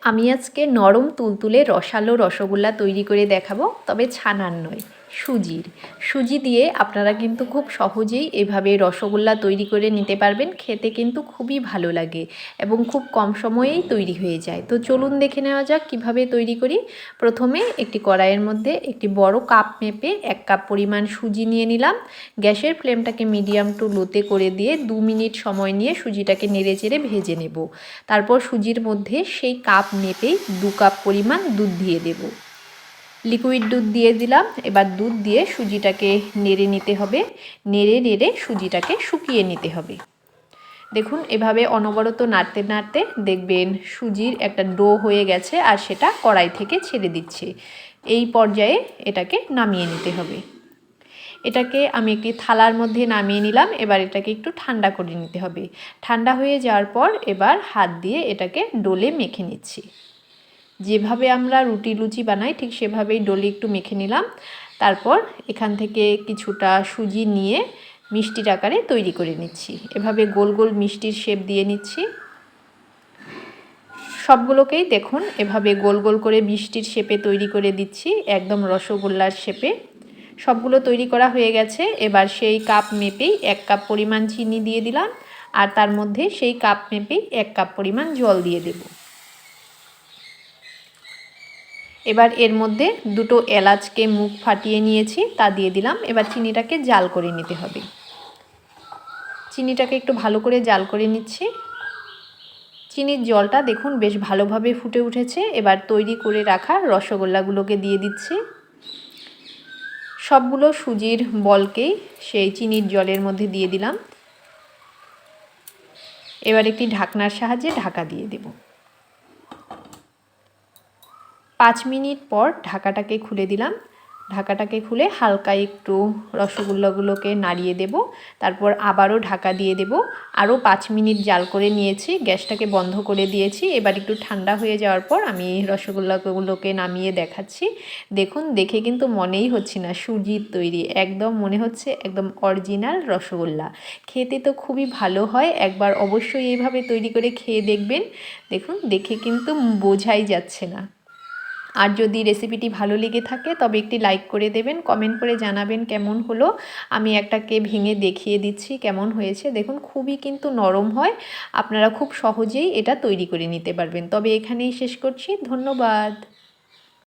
আমি আজকে নরম তুলতুলে রসালো রসগোল্লা তৈরি করে দেখাবো, তবে ছানার নয়, সুজির। সুজি দিয়ে আপনারা কিন্তু খুব সহজেই এভাবে রসগোল্লা তৈরি করে নিতে পারবেন। খেতে কিন্তু খুবই ভালো লাগে এবং খুব কম সময়েই তৈরি হয়ে যায়। তো চলুন দেখে নেওয়া যাক কিভাবে তৈরি করি। প্রথমে একটি কড়াইয়ের মধ্যে একটি বড় কাপ মেপে 1 কাপ পরিমাণ সুজি নিয়ে নিলাম। গ্যাসের ফ্লেমটাকে মিডিয়াম টু লোতে করে দিয়ে 2 মিনিট সময় নিয়ে সুজিটাকে নেড়েচেড়ে ভেজে নেব। তারপর সুজির মধ্যে সেই কাপ মেপেই 2 কাপ পরিমাণ দুধ দিয়ে দেব। লিকুইড দুধ দিয়ে দিলাম। এবার দুধ দিয়ে সুজিটাকে নেড়ে নিতে হবে। নেড়ে নেড়ে সুজিটাকে শুকিয়ে নিতে হবে। দেখুন এভাবে অনবরত নাড়তে নাড়তে দেখবেন সুজির একটা ডো হয়ে গেছে আর সেটা কড়াই থেকে ছেড়ে দিচ্ছে। এই পর্যায়ে এটাকে নামিয়ে নিতে হবে। এটাকে আমি একটি থালার মধ্যে নামিয়ে নিলাম। এবার এটাকে একটু ঠান্ডা করে নিতে হবে। ঠান্ডা হয়ে যাওয়ার পর এবার হাত দিয়ে এটাকে ডোলে মেখে নিচ্ছি। যেভাবে আমরা রুটি লুচি বানাই ঠিক সেভাবেই ডোলে একটু মেখে নিলাম। তারপর এখান থেকে কিছুটা সুজি নিয়ে মিষ্টির আকারে তৈরি করে নিচ্ছি। এভাবে গোল গোল মিষ্টির শেপ দিয়ে নিচ্ছি। সবগুলোকেই দেখুন এভাবে গোল গোল করে মিষ্টির শেপে তৈরি করে দিচ্ছি, একদম রসগোল্লার শেপে। সবগুলো তৈরি করা হয়ে গেছে। এবার সেই কাপ মেপেই 1 কাপ পরিমাণ চিনি দিয়ে দিলাম আর তার মধ্যে সেই কাপ মেপেই 1 কাপ পরিমাণ জল দিয়ে দেব। এবার এর মধ্যে দুটো এলাচকে মুখ ফাটিয়ে নিয়েছি, তা দিয়ে দিলাম। এবার চিনিটাকে জাল করে নিতে হবে। চিনিটাকে একটু ভালো করে জাল করে নিচ্ছি। চিনির জলটা দেখুন বেশ ভালোভাবে ফুটে উঠেছে। এবার তৈরি করে রাখা রসগোল্লাগুলোকে দিয়ে দিচ্ছি। সবগুলো সুজির বলকেই সেই চিনির জলের মধ্যে দিয়ে দিলাম। এবার একটি ঢাকনার সাহায্যে ঢাকা দিয়ে দেব। 5 মিনিট পর ঢাকাটাকে খুলে দিলাম। ঢাকাটাকে খুলে হালকা একটু রসগোল্লাগুলোকে নাড়িয়ে দেব। তারপর আবারও ঢাকা দিয়ে দেব। আরও 5 মিনিট জাল করে নিয়েছি। গ্যাসটাকে বন্ধ করে দিয়েছি। এবার একটু ঠান্ডা হয়ে যাওয়ার পর আমি রসগোল্লাগুলোকে নামিয়ে দেখাচ্ছি। দেখুন দেখে কিন্তু মনেই হচ্ছে না সুজির তৈরি, একদম মনে হচ্ছে একদম অরিজিনাল রসগোল্লা। খেতে তো খুবই ভালো হয়। একবার অবশ্যই এইভাবে তৈরি করে খেয়ে দেখবেন। দেখুন দেখে কিন্তু বোঝাই যাচ্ছে না। আর যদি রেসিপিটি ভালো লেগে থাকে তবে একটি লাইক করে দেবেন, কমেন্ট করে জানাবেন কেমন হলো। আমি একটাকে ভেঙে দেখিয়ে দিচ্ছি কেমন হয়েছে। দেখুন খুবই কিন্তু নরম হয়। আপনারা খুব সহজেই এটা তৈরি করে নিতে পারবেন। তবে এখানেই শেষ করছি। ধন্যবাদ।